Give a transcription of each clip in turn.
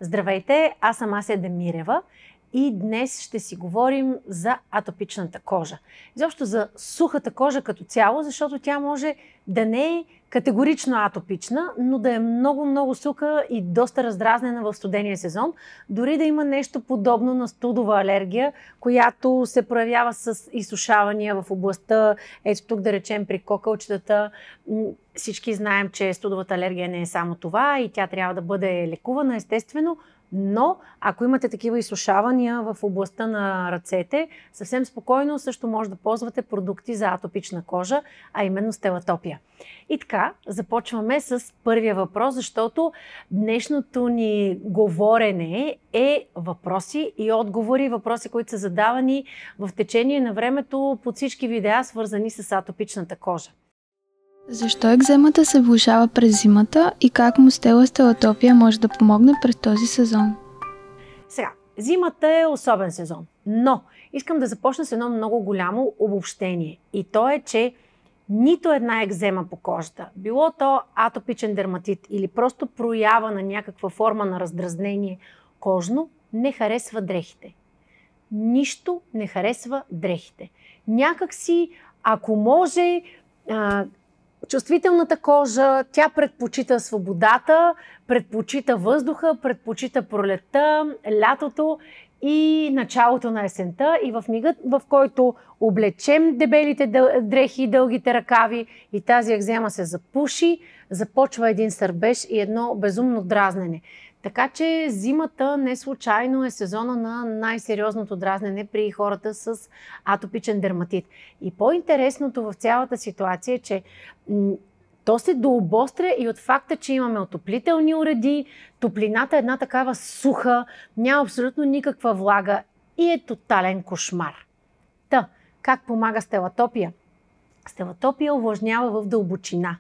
Здравейте, аз съм Ася Демирева и днес ще си говорим за атопичната кожа. Изобщо за сухата кожа като цяло, защото тя може да не е категорично атопична, но да е много суха и доста раздразнена в студения сезон. Дори да има нещо подобно на студова алергия, която се проявява с изсушавания в областта, ето тук да речем при кокълчетата. Всички знаем, че студовата алергия не е само това и тя трябва да бъде лекувана естествено, но ако имате такива изсушавания в областта на ръцете, съвсем спокойно също може да ползвате продукти за атопична кожа, а именно стелатопия. И така, започваме с първия въпрос, защото днешното ни говорене е въпроси и отговори, въпроси, които са задавани в течение на времето под всички видеа, свързани с атопичната кожа. Защо екземата се влошава през зимата и как Мустела стелатопия може да помогне през този сезон? Сега, зимата е особен сезон, но искам да започна с едно много голямо обобщение. И то е, че нито една екзема по кожата, било то атопичен дерматит или просто проява на някаква форма на раздразнение кожно, не харесва дрехите. Нищо не харесва дрехите. Някак си, ако може, чувствителната кожа, тя предпочита свободата, предпочита въздуха, предпочита пролетта, лятото и началото на есента. И в мигът, в който облечем дебелите дрехи и дългите ръкави и тази екзема се запуши, започва един сърбеж и едно безумно дразнене. Така че зимата не случайно е сезона на най-сериозното дразнене при хората с атопичен дерматит. И по-интересното в цялата ситуация е, че то се дообостря и от факта, че имаме отоплителни уреди, топлината е една такава суха, няма абсолютно никаква влага и е тотален кошмар. Та, как помага стелатопия? Стелатопия увлажнява в дълбочина.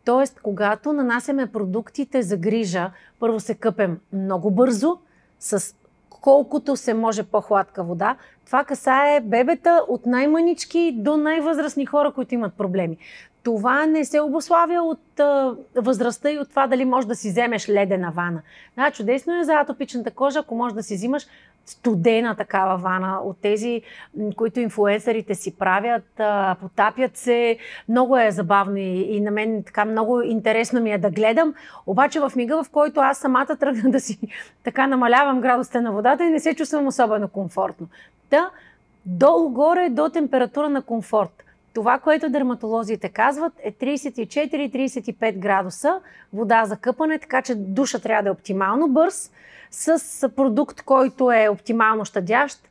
Тоест, когато нанасяме продуктите за грижа, първо се къпем много бързо, с колкото се може по-хладка вода. Това касае бебета от най-мънички до най-възрастни хора, които имат проблеми. Това не се обуславя от възрастта и от това дали можеш да си вземеш ледена вана. Да, чудесно е за атопичната кожа, ако можеш да си взимаш студена такава вана от тези, които инфлуенсърите си правят, потапят се. Много е забавно и на мен така много интересно ми е да гледам. Обаче в мига, в който аз самата тръгна да си така намалявам градусите на водата и не се чувствам особено комфортно. Та, долу-горе до температура на комфорт. Това, което дерматолозите казват, е 34-35 градуса вода за къпане, така че душа трябва да е оптимално бърз, с продукт, който е оптимално щадящ.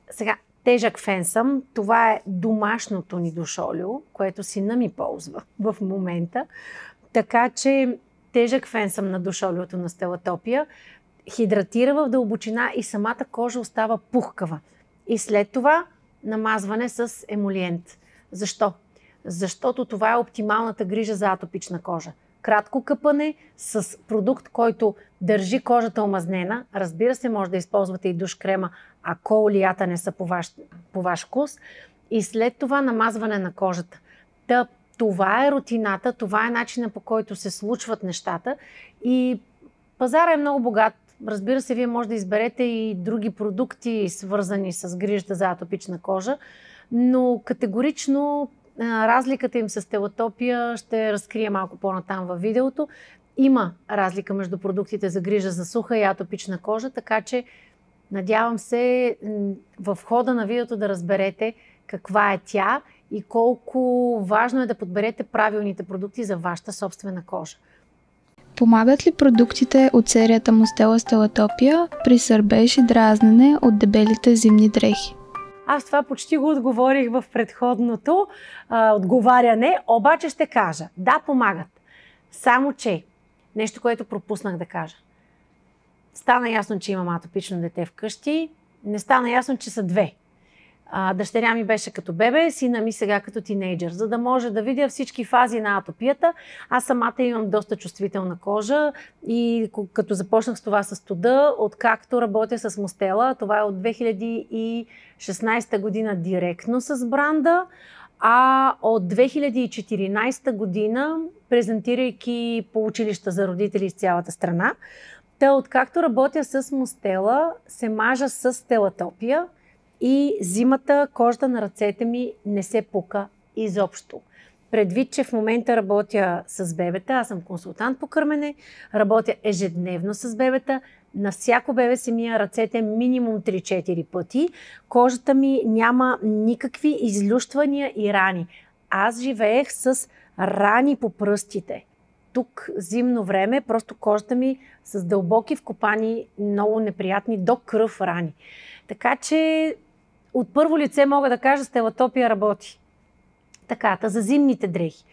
Сега, тежък фен съм. Това е домашното ни душолио, което сина ми ползва в момента. Така че тежък фен съм на душолиото на стелатопия. Хидратира в дълбочина и самата кожа остава пухкава. И след това намазване с емолиент. Защо? Защото това е оптималната грижа за атопична кожа. Кратко къпане с продукт, който държи кожата омазнена. Разбира се, може да използвате и душ крема, ако олията не са по ваш вкус. И след това намазване на кожата. Това е рутината, това е начинът, по който се случват нещата. И пазара е много богат. Разбира се, вие може да изберете и други продукти, свързани с грижата за атопична кожа, но категорично разликата им с стелатопия ще разкрия малко по-натам във видеото. Има разлика между продуктите за грижа за суха и атопична кожа, така че надявам се в хода на видеото да разберете каква е тя и колко важно е да подберете правилните продукти за вашата собствена кожа. Помагат ли продуктите от серията Мустела стелатопия при сърбеж и дразнене от дебелите зимни дрехи? Аз това почти го отговорих в предходното отговаряне, обаче ще кажа, да, помагат. Само че, нещо, което пропуснах да кажа. Стана ясно, че имам атопично дете вкъщи, не стана ясно, че са две. Дъщеря ми беше като бебе, сина ми сега като тинейджър, за да може да видя всички фази на атопията. Аз самата имам доста чувствителна кожа и като започнах с това със студа, откакто работя с Мустела, това е от 2016 година директно с бранда, а от 2014 година, презентирайки по училища за родители из цялата страна. Откакто работя с Мустела, се мажа с Стелатопия и зимата кожата на ръцете ми не се пука изобщо. Предвид, че в момента работя с бебета, аз съм консултант по кърмене, работя ежедневно с бебета, на всяко бебе се мия ръцете минимум 3-4 пъти. Кожата ми няма никакви излющвания и рани. Аз живеех с рани по пръстите. Тук зимно време, просто кожата ми с дълбоки вкопани, много неприятни до кръв рани. Така че от първо лице мога да кажа, Стелатопия работи. Така, за зимните дрехи.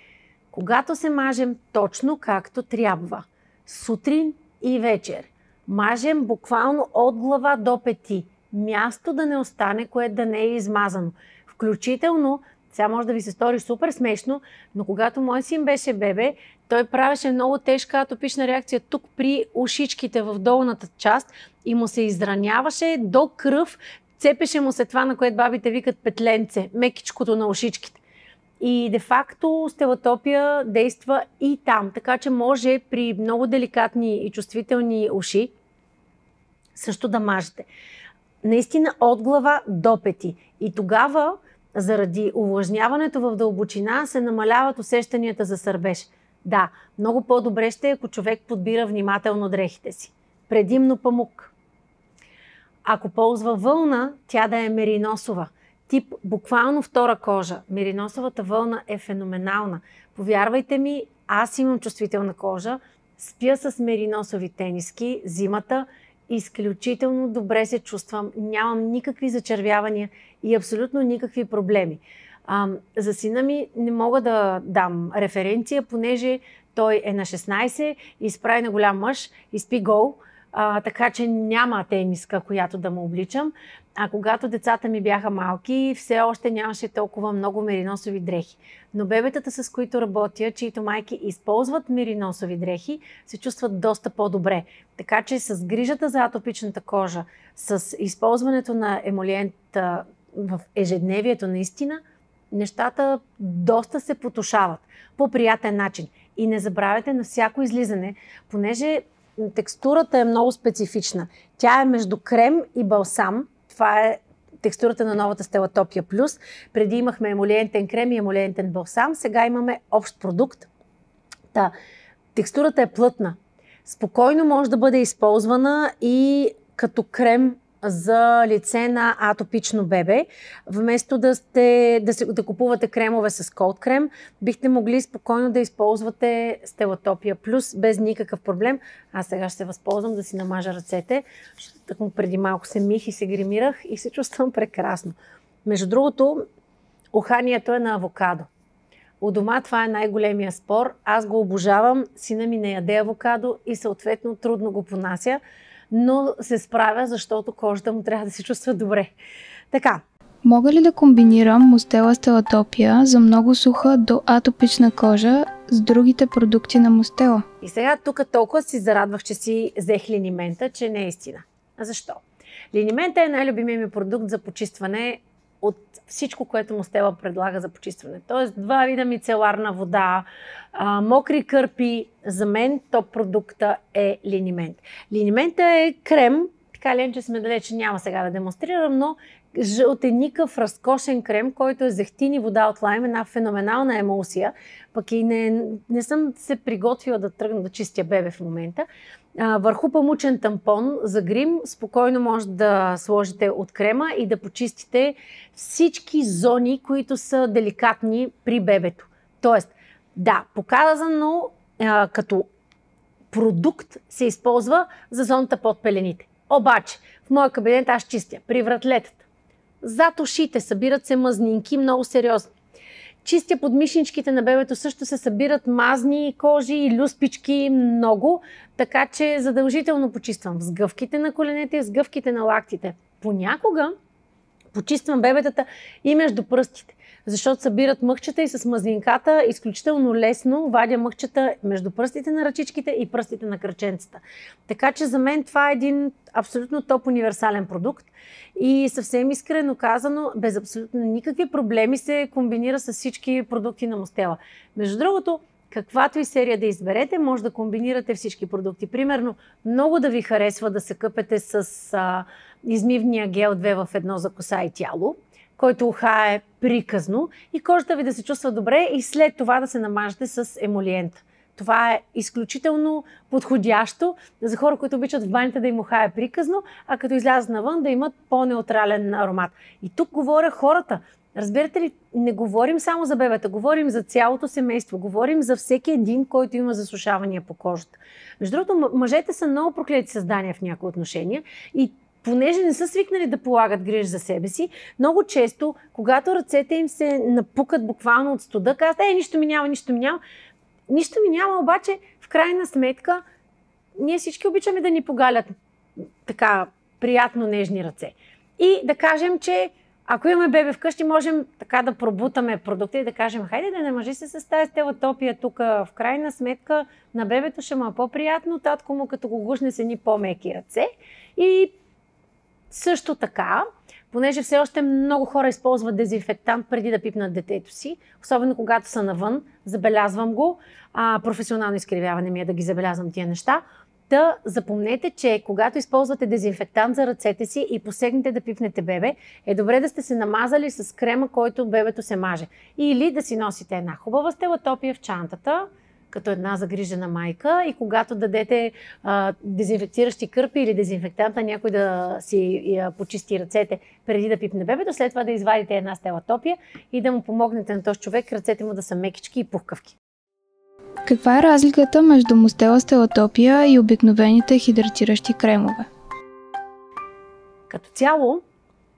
Когато се мажем точно както трябва, сутрин и вечер, мажем буквално от глава до пети. Място да не остане, което да не е измазано. Включително, сега може да ви се стори супер смешно, но когато мой син беше бебе, той правеше много тежка атопична реакция тук при ушичките в долната част и му се израняваше до кръв, цепеше му се това, на което бабите викат петленце, мекичкото на ушичките. И де-факто Стелатопия действа и там, така че може при много деликатни и чувствителни уши също да мажете. Наистина от глава до пети. И тогава, заради увлажняването в дълбочина, се намаляват усещанията за сърбеж. Да, много по-добре ще е, ако човек подбира внимателно дрехите си. Предимно памук. Ако ползва вълна, тя да е мериносова. Тип буквално втора кожа. Мериносовата вълна е феноменална. Повярвайте ми, аз имам чувствителна кожа, спя с мериносови тениски зимата, изключително добре се чувствам, нямам никакви зачервявания и абсолютно никакви проблеми. За сина ми не мога да дам референция, понеже той е на 16, изправи на голям мъж, изпи гол, така че няма тениска, която да му обличам. А когато децата ми бяха малки, все още нямаше толкова много мериносови дрехи. Но бебетата, с които работя, чието майки използват мериносови дрехи, се чувстват доста по-добре. Така че с грижата за атопичната кожа, с използването на емолиент в ежедневието наистина, нещата доста се потушават по приятен начин. И не забравяйте на всяко излизане, понеже текстурата е много специфична. Тя е между крем и балсам. Това е текстурата на новата Стелатопия Плюс. Преди имахме емолиентен крем и емолиентен балсам. Сега имаме общ продукт. Текстурата е плътна. Спокойно може да бъде използвана и като крем за лице на атопично бебе. Вместо да купувате кремове с колд крем, бихте могли спокойно да използвате Стелатопия Плюс без никакъв проблем. Аз сега ще се възползвам да си намажа ръцете, защото преди малко се мих и се гримирах и се чувствам прекрасно. Между другото, уханието е на авокадо. У дома това е най-големия спор. Аз го обожавам, сина ми не яде авокадо и съответно трудно го понася, но се справя, защото кожата му трябва да се чувства добре. Така. Мога ли да комбинирам Мустела Стелатопия за много суха до атопична кожа с другите продукти на Мустела? И сега тук толкова си зарадвах, че си взех линимента, че не е истина. А защо? Линимента е най-любимият ми продукт за почистване от всичко, което Мустела предлага за почистване. Тоест 2 вида мицеларна вода, мокри кърпи. За мен топ продукта е линимент. Линимента е крем, така ли, че сме далече, няма сега да демонстрирам, но жълтеникъв, разкошен крем, който е зехтин и вода от лайм, една феноменална емулсия. Пък и не съм се приготвила да тръгна да чистя бебе в момента. Върху памучен тампон за грим спокойно може да сложите от крема и да почистите всички зони, които са деликатни при бебето. Тоест, да, показано като продукт се използва за зоната под пелените. Обаче, в моя кабинет аз чистя при вратлетата. Зад ушите събират се мазнинки много сериозни. Чистя под мишничките на бебето, също се събират мазни кожи и люспички много, така че задължително почиствам сгъвките на коленете и сгъвките на лактите. Понякога почиствам бебетата и между пръстите, защото събират мъхчета и с мазнинката изключително лесно вадя мъхчета между пръстите на ръчичките и пръстите на кръченцата. Така че за мен това е един абсолютно топ универсален продукт и съвсем искрено казано, без абсолютно никакви проблеми се комбинира с всички продукти на Мустела. Между другото, каквато и серия да изберете, може да комбинирате всички продукти. Примерно, много да ви харесва да се къпете с измивния гел 2 в 1 за коса и тяло, който ухае приказно и кожата ви да се чувства добре и след това да се намажете с емолиент. Това е изключително подходящо за хора, които обичат в банята да им ухае приказно, а като излязат навън да имат по-неутрален аромат. И тук говоря хората. Разбирате ли, не говорим само за бебета, говорим за цялото семейство, говорим за всеки един, който има засушавания по кожата. Между другото, мъжете са много проклети създания в някои отношения и понеже не са свикнали да полагат грижа за себе си, много често, когато ръцете им се напукат буквално от студа, казват, нищо ми няма, нищо ми няма. Нищо ми няма, обаче в крайна сметка ние всички обичаме да ни погалят така приятно нежни ръце. И да кажем, че ако имаме бебе вкъщи, можем така да пробутаме продукта и да кажем, хайде да не мъжи се с тази стелатопия тук. В крайна сметка на бебето ще му е по-приятно, татко му като го гушне с едни по-меки ръце. И също така, понеже все още много хора използват дезинфектант преди да пипнат детето си, особено когато са навън, забелязвам го, професионално изкривяване ми е да ги забелязвам тия неща, да запомнете, че когато използвате дезинфектант за ръцете си и посегнете да пипнете бебе, е добре да сте се намазали с крема, който бебето се маже. Или да си носите една хубава стелатопия в чантата, като една загрижена майка, и когато дадете дезинфектиращи кърпи или дезинфектанта, някой да си почисти ръцете преди да пипне бебето, след това да извадите една стелатопия и да му помогнете на този човек ръцете му да са мекички и пухкавки. Каква е разликата между Мустела стелатопия и обикновените хидратиращи кремове? Като цяло,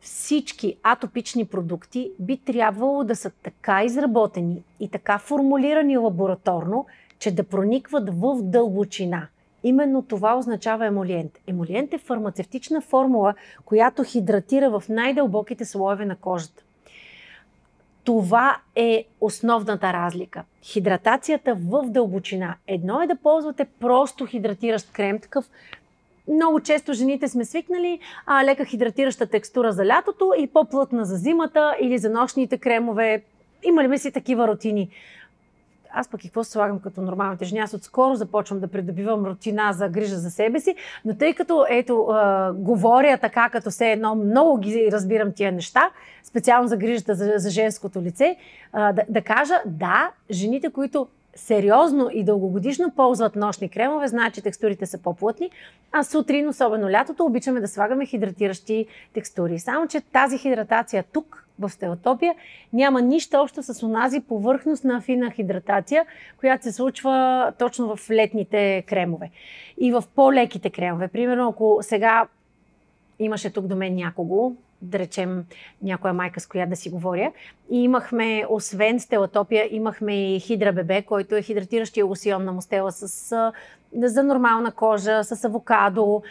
всички атопични продукти би трябвало да са така изработени и така формулирани лабораторно, че да проникват в дълбочина. Именно това означава емолиент. Емолиент е фармацевтична формула, която хидратира в най-дълбоките слоеве на кожата. Това е основната разлика. Хидратацията в дълбочина. Едно е да ползвате просто хидратиращ крем, такъв. Много често жените сме свикнали лека хидратираща текстура за лятото и по-плътна за зимата или за нощните кремове. Имали ли си такива рутини? Аз пък и какво слагам като нормалните жени? Аз отскоро започвам да придобивам рутина за грижа за себе си, но тъй като говоря така, като все едно много ги разбирам тия неща, специално за грижата за женското лице, да кажа, да, жените, които сериозно и дългогодишно ползват нощни кремове, знаят, че текстурите са по-плътни, а сутрин, особено лятото, обичаме да слагаме хидратиращи текстури. Само че тази хидратация тук, в стелатопия, няма нищо общо с онази повърхностна фина хидратация, която се случва точно в летните кремове. И в по-леките кремове. Примерно, ако сега имаше тук до мен някого, да речем някоя майка, с която да си говоря, и имахме, освен стелатопия, имахме и Хидра Бебе, който е хидратиращия лосион на Мустела за нормална кожа, с авокадо,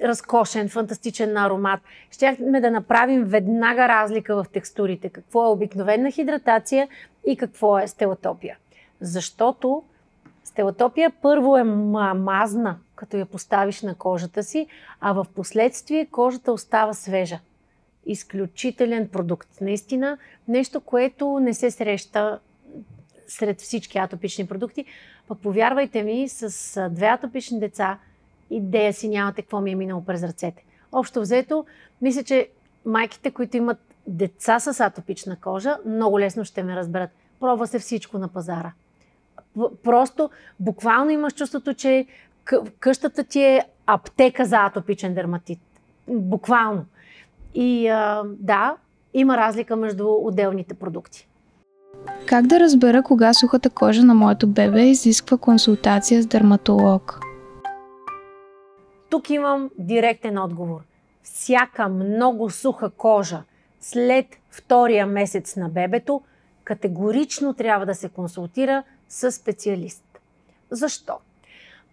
разкошен, фантастичен аромат. Щяхме да направим веднага разлика в текстурите. Какво е обикновена хидратация и какво е стелатопия. Защото стелатопия първо е мазна, като я поставиш на кожата си, а в последствие кожата остава свежа. Изключителен продукт. Наистина, нещо, което не се среща сред всички атопични продукти. Пък повярвайте ми, с две атопични деца, идея си нямате какво ми е минало през ръцете. Общо взето, мисля, че майките, които имат деца с атопична кожа, много лесно ще ме разберат. Пробва се всичко на пазара. Просто, буквално имаш чувството, че къщата ти е аптека за атопичен дерматит. Буквално. И да, има разлика между отделните продукти. Как да разбера кога сухата кожа на моето бебе изисква консултация с дерматолог? Тук имам директен отговор. Всяка много суха кожа след втория месец на бебето категорично трябва да се консултира с специалист. Защо?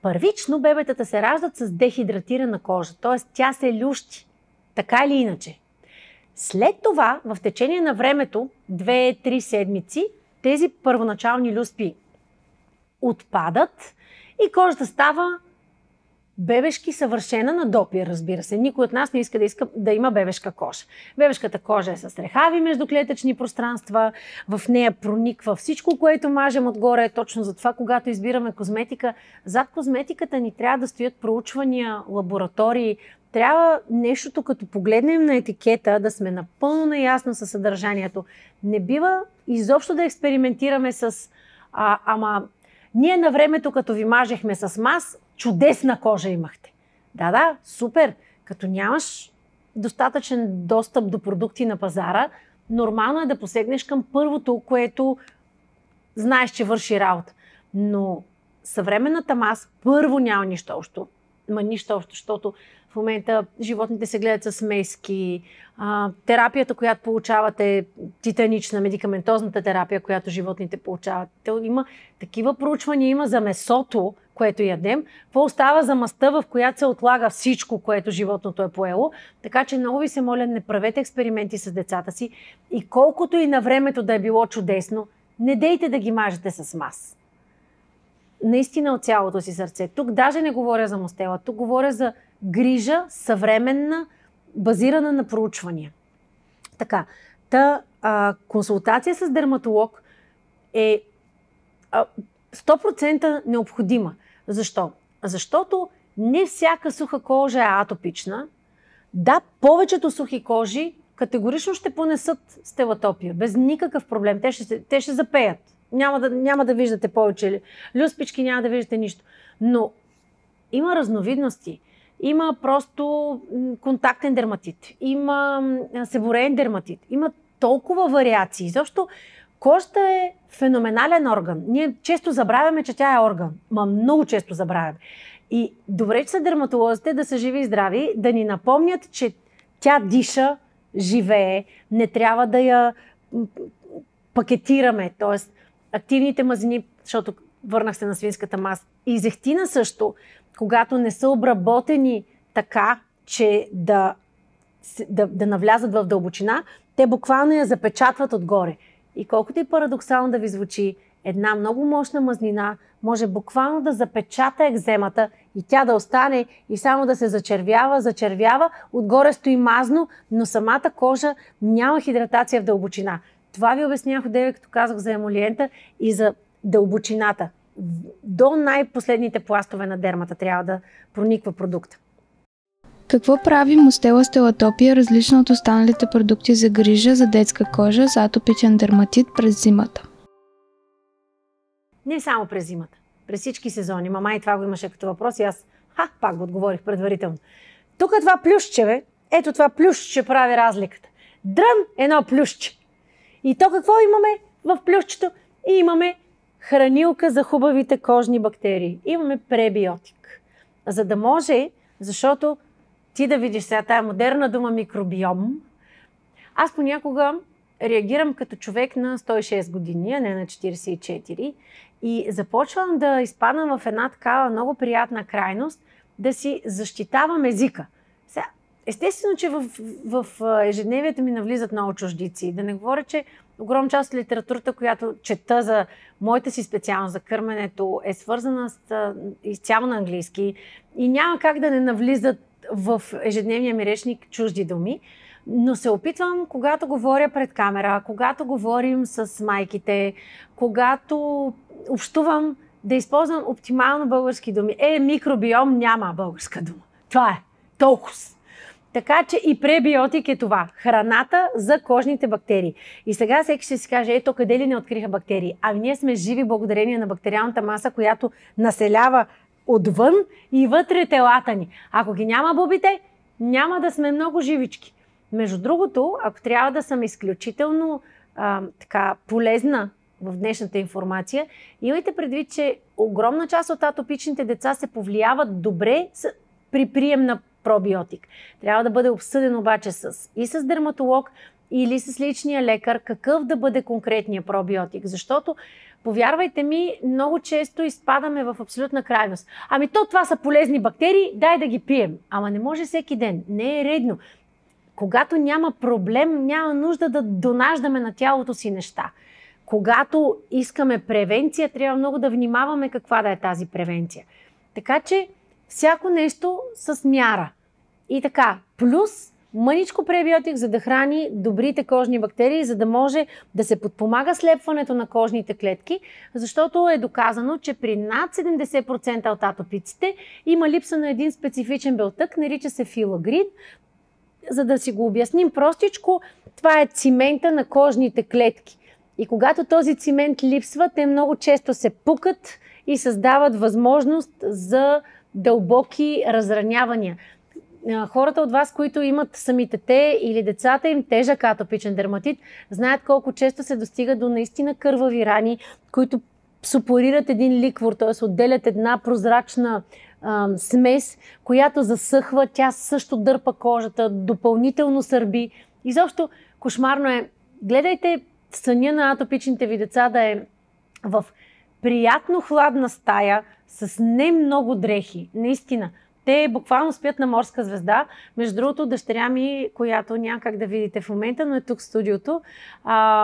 Първично бебетата се раждат с дехидратирана кожа, т.е. тя се лющи, така или иначе. След това, в течение на времето, 2-3 седмици, тези първоначални люспи отпадат и кожата става бебешки съвършена на допир, разбира се. Никой от нас не иска да има бебешка кожа. Бебешката кожа е с рехави междуклетъчни пространства, в нея прониква всичко, което мажем отгоре. Точно затова, когато избираме козметика, зад козметиката ни трябва да стоят проучвания, лаборатории. Трябва нещото, като погледнем на етикета, да сме напълно наясно със съдържанието. Не бива изобщо да експериментираме с ние на времето, като ви мажехме с мас, чудесна кожа имахте. Да, супер. Като нямаш достатъчен достъп до продукти на пазара, нормално е да посегнеш към първото, което знаеш, че върши работа. Но съвременната мас първо няма нищо общо. Нищо общо, защото в момента животните се гледат с смески. Терапията, която получавате, е титанична, медикаментозната терапия, която животните получават. Има такива проучвания, има за месото, което ядем. Какво остава за мастта, в която се отлага всичко, което животното е поело. Така че много ви се моля, не правете експерименти с децата си. И колкото и на времето да е било чудесно, не дейте да ги мажете с мас. Наистина от цялото си сърце. Тук даже не говоря за мостела, тук говоря за грижа, съвременна, базирана на проучвания. Така, консултация с дерматолог е 100% необходима. Защо? Защото не всяка суха кожа е атопична. Да, повечето сухи кожи категорично ще понесат стелатопия, без никакъв проблем. Те ще запеят. Няма да виждате повече люспички, няма да виждате нищо. Но има разновидности. Има просто контактен дерматит, има себореен дерматит, има толкова вариации. Защото кожата е феноменален орган. Ние често забравяме, че тя е орган. Много често забравяме. И добре, че са дерматолозите да са живи и здрави, да ни напомнят, че тя диша, живее, не трябва да я пакетираме. Тоест, активните мазнини, защото върнах се на свинската маса, и зехтина също, когато не са обработени така, че да навлязат в дълбочина, те буквално я запечатват отгоре. И колкото и парадоксално да ви звучи, една много мощна мазнина може буквално да запечата екземата и тя да остане и само да се зачервява, отгоре стои мазно, но самата кожа няма хидратация в дълбочина. Това ви обяснях одеве, като казах за емолиента и за дълбочината. До най-последните пластове на дермата трябва да прониква продукта. Какво прави Мустела Стелатопия различно от останалите продукти за грижа за детска кожа за атопичен дерматит през зимата? Не само през зимата, през всички сезони. Мама и това го имаше като въпрос и аз пак го отговорих предварително. Тук това плюсче, ето това плюсче прави разликата. Дрън едно плюсче. И то какво имаме в плюсчето? И имаме хранилка за хубавите кожни бактерии. Имаме пребиотик. За да може, защото ти да видиш сега тая модерна дума микробиом, аз понякога реагирам като човек на 106 години, а не на 44 и започвам да изпадам в една такава много приятна крайност да си защитавам езика. Сега, естествено, че в ежедневието ми навлизат много чуждици. Да не говоря, че огромна част от литературата, която чета за моята си специалност за кърменето, е свързана изцяло на английски и няма как да не навлизат в ежедневния ми речник чужди думи. Но се опитвам, когато говоря пред камера, когато говорим с майките, когато общувам, да използвам оптимално български думи. Микробиом няма българска дума. Това е. Толкова. Така че и пребиотик е това. Храната за кожните бактерии. И сега всеки ще си каже, ето къде ли не откриха бактерии? Ами ние сме живи благодарение на бактериалната маса, която населява отвън и вътре телата ни. Ако ги няма бубите, няма да сме много живички. Между другото, ако трябва да съм изключително полезна в днешната информация, имайте предвид, че огромна част от атопичните деца се повлияват добре при прием на пробиотик. Трябва да бъде обсъден обаче и с дерматолог или с личния лекар какъв да бъде конкретния пробиотик. Защото, повярвайте ми, много често изпадаме в абсолютна крайност. Ами това са полезни бактерии, дай да ги пием. Ама не може всеки ден. Не е редно. Когато няма проблем, няма нужда да донаждаме на тялото си неща. Когато искаме превенция, трябва много да внимаваме каква да е тази превенция. Така че Всяко нещо с мяра. И така, плюс мъничко пребиотик, за да храни добрите кожни бактерии, за да може да се подпомага слепването на кожните клетки, защото е доказано, че при над 70% от атопиците има липса на един специфичен белтък, нарича се филагрид. За да си го обясним простичко, това е цимента на кожните клетки. И когато този цимент липсва, те много често се пукат и създават възможност за дълбоки разранявания. Хората от вас, които имат самите те или децата им тежък атопичен дерматит, знаят колко често се достига до наистина кървави рани, които супорират един ликвор, т.е. отделят една прозрачна смес, която засъхва, тя също дърпа кожата, допълнително сърби. Изобщо кошмарно е. Гледайте съня на атопичните ви деца да е в приятно хладна стая, с не много дрехи. Наистина. Те буквално спят на морска звезда. Между другото, дъщеря ми, която няма как да видите в момента, но е тук в студиото,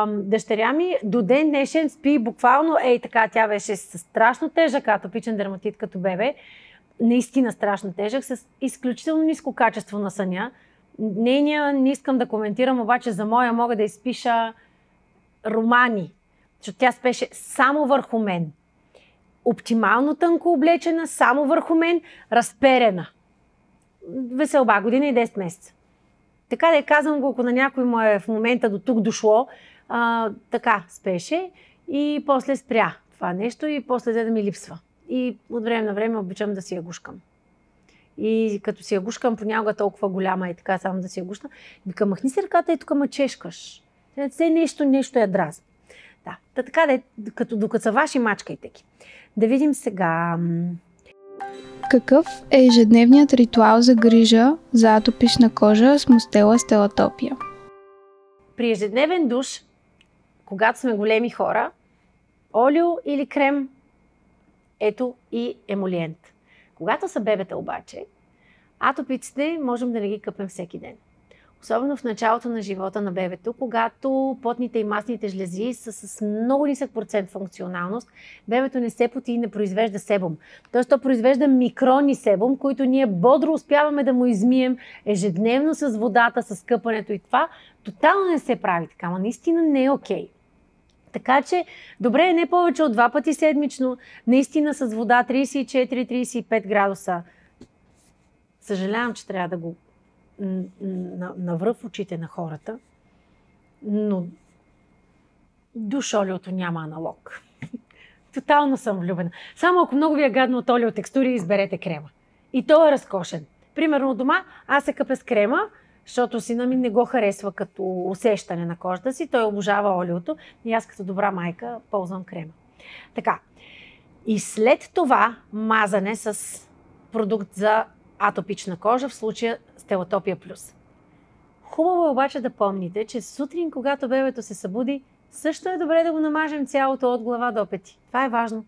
дъщеря ми до ден днешен спи буквално, така, тя беше с страшно тежък атопичен дерматит като бебе, наистина страшно тежък, с изключително ниско качество на съня. Нейния не искам да коментирам, обаче за моя мога да изпиша романи, защото тя спеше само върху мен. Оптимално тънко облечена, само върху мен, разперена. Веселба, година и 10 месеца. Така да я казвам го, ако на някой му е в момента до тук дошло, така спеше и после спря това нещо и после да ми липсва. И от време на време обичам да си я гушкам. И като си я гушкам, понякога толкова голяма и така само да си я гушкам, викам, махни си ръката и тук ме чешкаш. Все нещо я дразни. Да, така да е, докато са ваши, мачкайте ги. Да видим сега. Какъв е ежедневният ритуал за грижа за атопична кожа с Мустела стелатопия? При ежедневен душ, когато сме големи хора, олио или крем, ето и емолиент. Когато са бебета обаче, атопиците можем да не ги къпем всеки ден. Особено в началото на живота на бебето, когато потните и масните жлези са с много нисък процент функционалност, бебето не се поти и не произвежда себум. Тоест то произвежда микрони себум, които ние бодро успяваме да му измием ежедневно с водата, с къпането и това. Тотално не се прави така, но наистина не е окей. Така че, добре е не повече от 2 пъти седмично, наистина с вода 34-35 градуса. Съжалявам, че трябва да го навръв очите на хората, но душ олиото няма аналог. Тотално съм влюбена. Само ако много ви е гадно от олио текстури, изберете крема. И то е разкошен. Примерно дома аз се къпя с крема, защото сина ми не го харесва като усещане на кожата си. Той обожава олиото и аз като добра майка ползвам крема. Така. И след това мазане с продукт за атопична кожа, в случая Стелатопия плюс. Хубаво е обаче да помните, че сутрин, когато бебето се събуди, също е добре да го намажем цялото от глава до пети. Това е важно.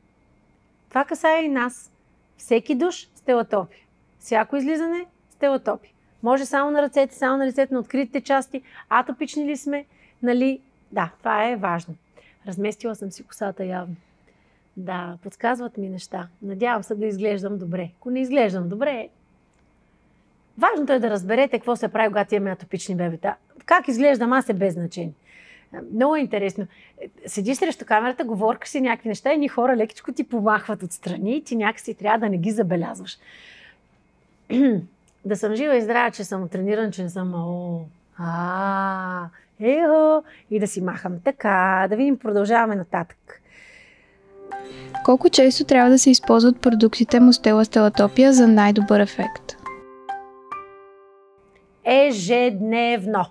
Това касае и нас. Всеки душ – стелатопия. Всяко излизане – стелатопия. Може само на ръцете, на откритите части. Атопични ли сме? Нали? Да, това е важно. Разместила съм си косата явно. Да, подсказват ми неща. Надявам се да изглеждам добре. Ако не изглеждам добре, важното е да разберете какво се прави, когато имаме атопични бебета. Как изглеждам аз е без значение. Много е интересно. Седиш срещу камерата, говоркаш си някакви неща и ни хора лекичко ти помахват отстрани и ти някакси трябва да не ги забелязваш. Да съм жива и здрава, че съм трениран, че не съм и да си махам така. Да видим, продължаваме нататък. Колко често трябва да се използват продуктите Мустела стелатопия за най-добър ефект? Ежедневно.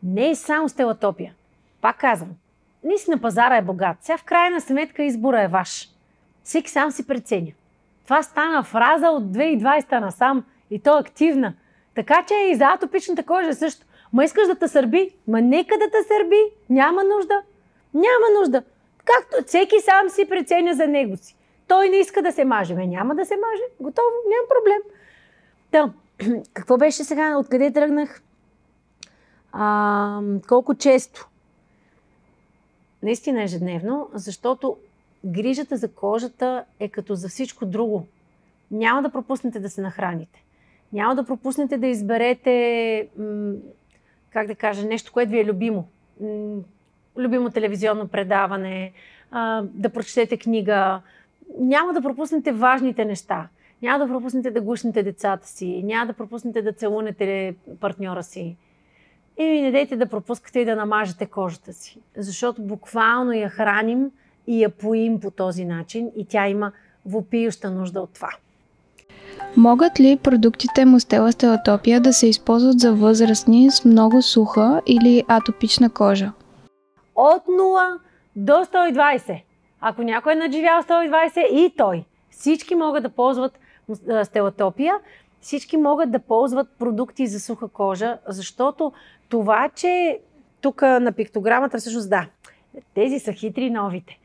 Не е само стелатопия. Пак казвам, наистина пазара е богат. Сега в крайна сметка избора е ваш. Всеки сам си преценя. Това стана фраза от 2020 насам и то активна. Така че и за атопичната кожа също. Ма искаш да те сърби? Ма нека да те сърби. Няма нужда. Както всеки сам си преценя за него си. Той не иска да се маже. Няма да се маже. Готово, няма проблем. Та, какво беше сега? Откъде тръгнах? Колко често? Наистина ежедневно, защото грижата за кожата е като за всичко друго. няма да пропуснете да се нахраните. Няма да пропуснете да изберете, как да кажа, нещо, което ви е любимо. Любимо телевизионно предаване, да прочетете книга. Няма да пропуснете важните неща. Няма да пропуснете да гушнете децата си. Няма да пропуснете да целунете партньора си. И не дейте да пропускате и да намажете кожата си. Защото буквално я храним и я поим по този начин и тя има въпиюща нужда от това. Могат ли продуктите Мустела Стелатопия да се използват за възрастни с много суха или атопична кожа? От 0 до 120. Ако някой е надживял 120, и той. Всички могат да ползват Стелатопия, всички могат да ползват продукти за суха кожа, защото това, че тук на пиктограмата всъщност да, тези са хитри новите.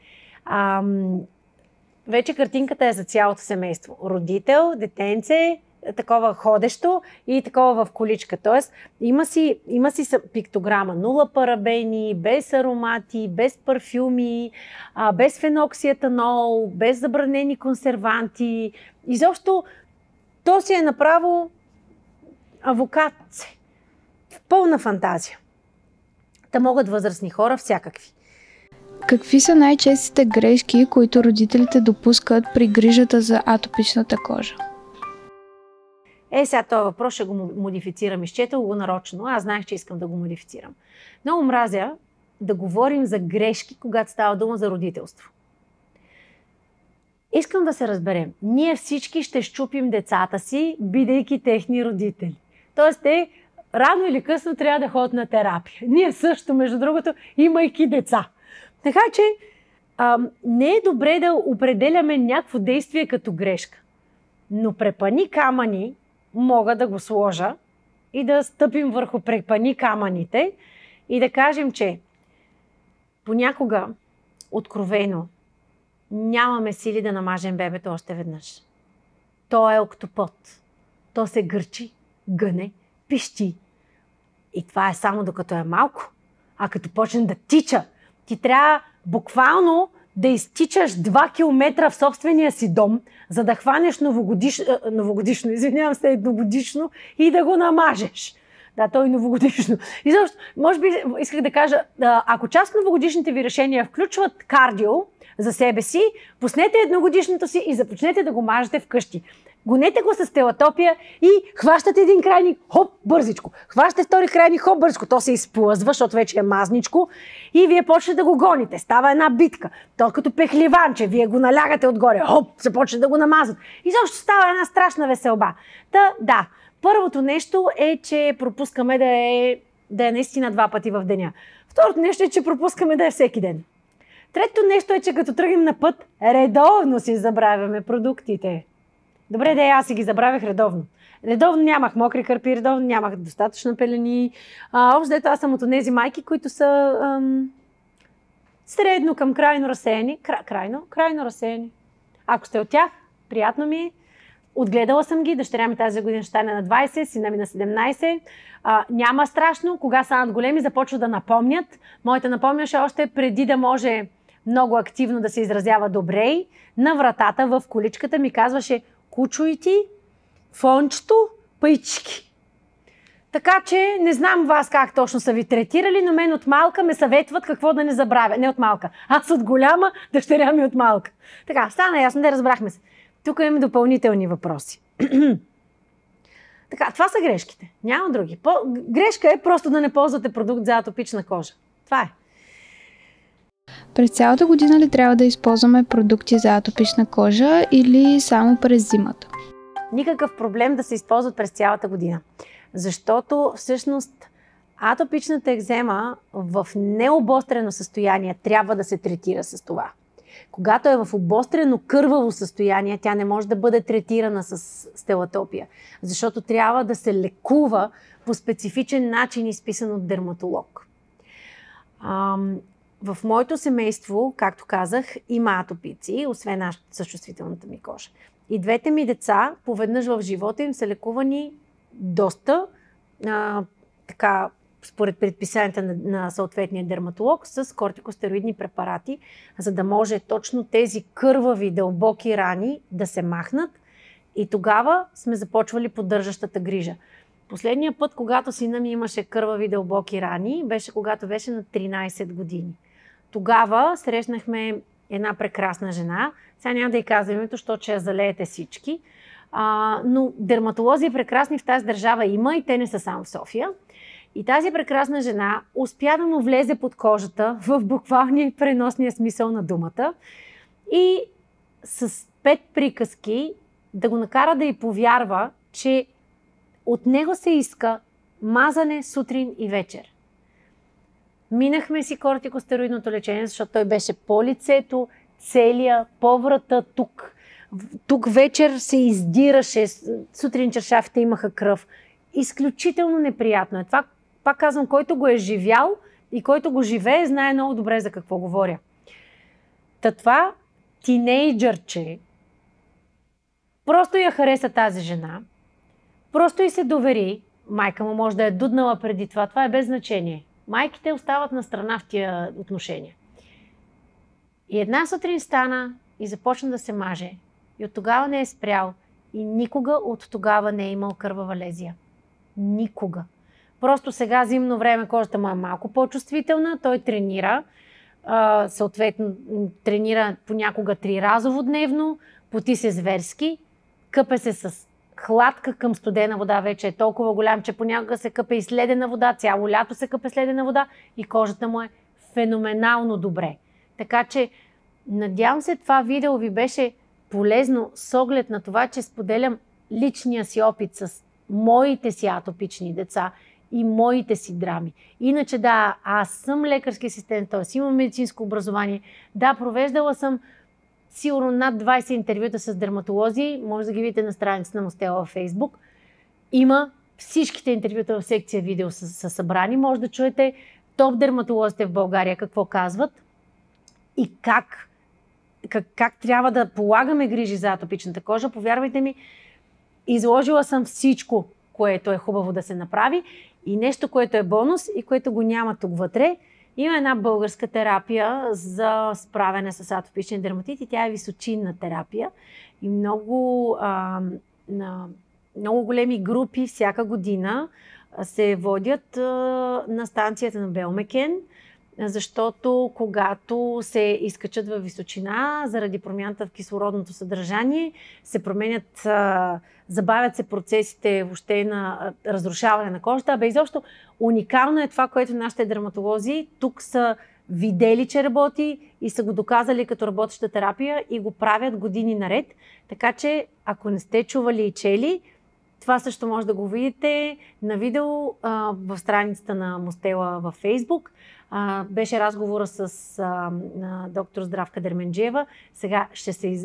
Вече картинката е за цялото семейство. Родител, детенце, такова ходещо и такова в количка. Тоест има си пиктограма. 0 парабени, без аромати, без парфюми, без феноксиетанол, без забранени консерванти. Изобщо то си е направо авокат. В пълна фантазия. Та могат възрастни хора всякакви. Какви са най-честите грешки, които родителите допускат при грижата за атопичната кожа? Сега този въпрос ще го модифицирам. Изчетал го нарочно. Аз знаех, че искам да го модифицирам. Много мразя да говорим за грешки, когато става дума за родителство. Искам да се разберем. Ние всички ще щупим децата си, бидейки техни родители. Тоест те рано или късно трябва да ходят на терапия. Ние също, между другото, имайки деца. Така че не е добре да определяме някакво действие като грешка. Но препъни камъни мога да го сложа и да стъпим върху препъни камъните и да кажем, че понякога откровено нямаме сили да намажем бебето още веднъж. То е октопод. То се гърчи, гъне, пищи. И това е само докато е малко. А като почне да тича, ти трябва буквално да изтичаш 2 км в собствения си дом, за да хванеш едногодишно и да го намажеш. Да, то е новогодишно. И защо, може би исках да кажа, ако част от новогодишните ви решения включват кардио за себе си, пуснете едногодишното си и започнете да го мажете вкъщи. Гонете го с Стелатопия и хващате един крайник, хоп, бързичко. Хващате втори крайник, хоп, бързичко. То се изплъзва, защото вече е мазничко и вие почнете да го гоните. Става една битка. То като пехливанче, вие го налягате отгоре, хоп, се почне да го намазват. И защо става една страшна веселба. Да, първото нещо е, че пропускаме да е наистина 2 пъти в деня. Второто нещо е, че пропускаме да е всеки ден. Третото нещо е, че като тръгнем на път, редовно си забравяме продуктите. Добре, аз си ги забравях редовно. Редовно нямах мокри кърпи, редовно нямах достатъчно пелени. Общо аз съм от тези майки, които са средно към крайно разсеяни. Крайно разсеяни. Ако сте от тях, приятно ми е. Отгледала съм ги, дъщеря ми тази година ще стане на 20, сина ми на 17. Няма страшно, кога станат големи, започва да напомнят. Моята напомняше още преди да може много активно да се изразява добре. На вратата в количката ми казваше: кучо и ти, фончето, пайчики. Така че не знам вас как точно са ви третирали, но мен от малка ме съветват какво да не забравя. Не от малка, аз от голяма, дъщеря ми от малка. Така, стана ясно, да разбрахме се. Тук имаме допълнителни въпроси. Така, това са грешките. Няма други. Грешка е просто да не ползвате продукт за атопична кожа. Това е. През цялата година ли трябва да използваме продукти за атопична кожа или само през зимата? Никакъв проблем да се използват през цялата година. Защото всъщност атопичната екзема в необострено състояние трябва да се третира с това. Когато е в обострено кърваво състояние, тя не може да бъде третирана с Стелатопия, защото трябва да се лекува по специфичен начин, изписан от дерматолог. В моето семейство, както казах, има атопици, освен съществителната ми кожа. И двете ми деца, поведнъж в живота им, са лекувани доста според предписанията на съответния дерматолог с кортикостероидни препарати, за да може точно тези кървави, дълбоки рани да се махнат И тогава сме започвали поддържащата грижа. Последния път, когато сина ми имаше кървави дълбоки рани, беше когато беше на 13 години. Тогава срещнахме една прекрасна жена. Сега няма да й казвам името, защото ще я залеете всички. Но дерматолози прекрасни в тази държава има и те не са само в София. И тази прекрасна жена успя да му влезе под кожата в буквалния и преносния смисъл на думата и с 5 приказки да го накара да й повярва, че от него се иска мазане сутрин и вечер. Минахме си кортикостероидното лечение, защото той беше по лицето, целия, по врата, тук. Тук вечер се издираше, сутрин чершафите имаха кръв. Изключително неприятно е. Това, пак казвам, който го е живял и който го живее, знае много добре за какво говоря. Това тинейджърче просто я хареса тази жена, просто й се довери. Майка му може да е дуднала преди това, това е без значение. Майките остават на страна в тия отношения. И една сутрин стана и започна да се маже. И от тогава не е спрял. И никога от тогава не е имал кървава лезия. Никога. Просто сега зимно време кожата му е малко по-чувствителна. Той тренира. Съответно, тренира понякога 3-разово дневно. Поти се зверски. Къпе се с хладка към студена вода. Вече е толкова голям, че понякога се къпе и с ледена вода. Цяло лято се къпе с ледена вода. И кожата му е феноменално добре. Така че, надявам се, това видео ви беше полезно с оглед на това, че споделям личния си опит с моите си атопични деца и моите си драми. Иначе да, аз съм лекарски асистент, т.е. имам медицинско образование. Да, провеждала съм сигурно над 20 интервюта с дерматолози. Може да ги видите на страницата на Мостела във Фейсбук. Има всичките интервюта в секция видео са събрани. Може да чуете топ дерматолозите в България какво казват и как трябва да полагаме грижи за атопичната кожа. Повярвайте ми, изложила съм всичко, което е хубаво да се направи и нещо, което е бонус и което го няма тук вътре. Има една българска терапия за справяне с атопичен дерматит и тя е височинна терапия. И много големи групи всяка година се водят на станцията на Белмекен, защото когато се изкачат във височина, заради промяната в кислородното съдържание, се променят, забавят се процесите въобще на разрушаване на кожата. Изобщо уникално е това, което нашите дерматолози тук са видели, че работи и са го доказали като работеща терапия и го правят години наред. Така че, ако не сте чували и чели, това също може да го видите на видео в страницата на Мостела във Фейсбук. Беше разговора с доктор Здравка Дерменджиева. Сега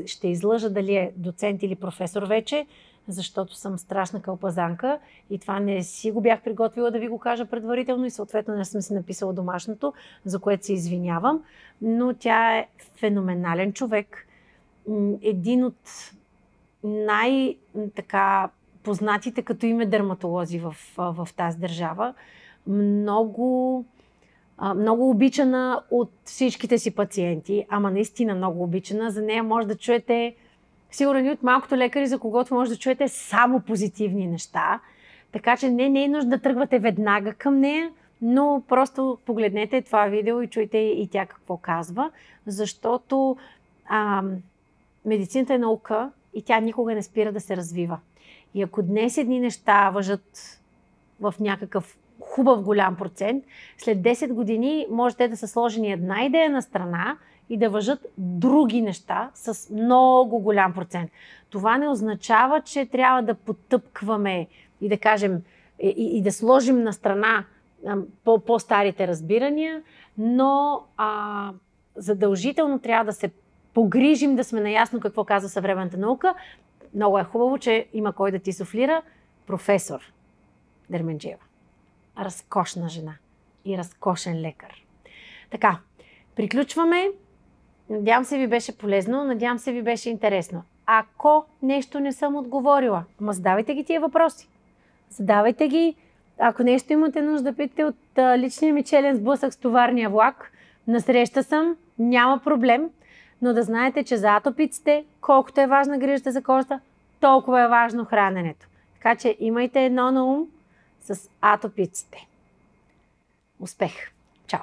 ще излъжа дали е доцент или професор вече, защото съм страшна кълпазанка и това не си го бях приготвила да ви го кажа предварително и съответно не съм си написала домашното, за което се извинявам. Но тя е феноменален човек. Един от познатите като име дерматолози в тази държава. Много обичана от всичките си пациенти, ама наистина много обичана. За нея може да чуете, сигурно и от малкото лекари, за когото може да чуете само позитивни неща. Така че не е нужда да тръгвате веднага към нея, но просто погледнете това видео и чуйте и тя какво казва, защото медицината е наука и тя никога не спира да се развива. И ако днес едни неща важат в някакъв хубав голям процент, след 10 години можете да са сложени една идея на страна и да важат други неща с много голям процент. Това не означава, че трябва да потъпкваме и да кажем и да сложим на страна по-старите разбирания, но задължително трябва да се погрижим да сме наясно какво казва съвременната наука. Много е хубаво, че има кой да ти суфлира. Професор Дерменджиева. Разкошна жена и разкошен лекар. Така, приключваме. Надявам се ви беше полезно, надявам се ви беше интересно. Ако нещо не съм отговорила, задавайте ги тия въпроси. Задавайте ги. Ако нещо имате нужда да питате от личния ми челен сблъсък с товарния влак, насреща съм, няма проблем, но да знаете, че за атопиците, колкото е важна грижата за кожата, толкова е важно храненето. Така че имайте едно на ум с атопиците. Успех! Чао!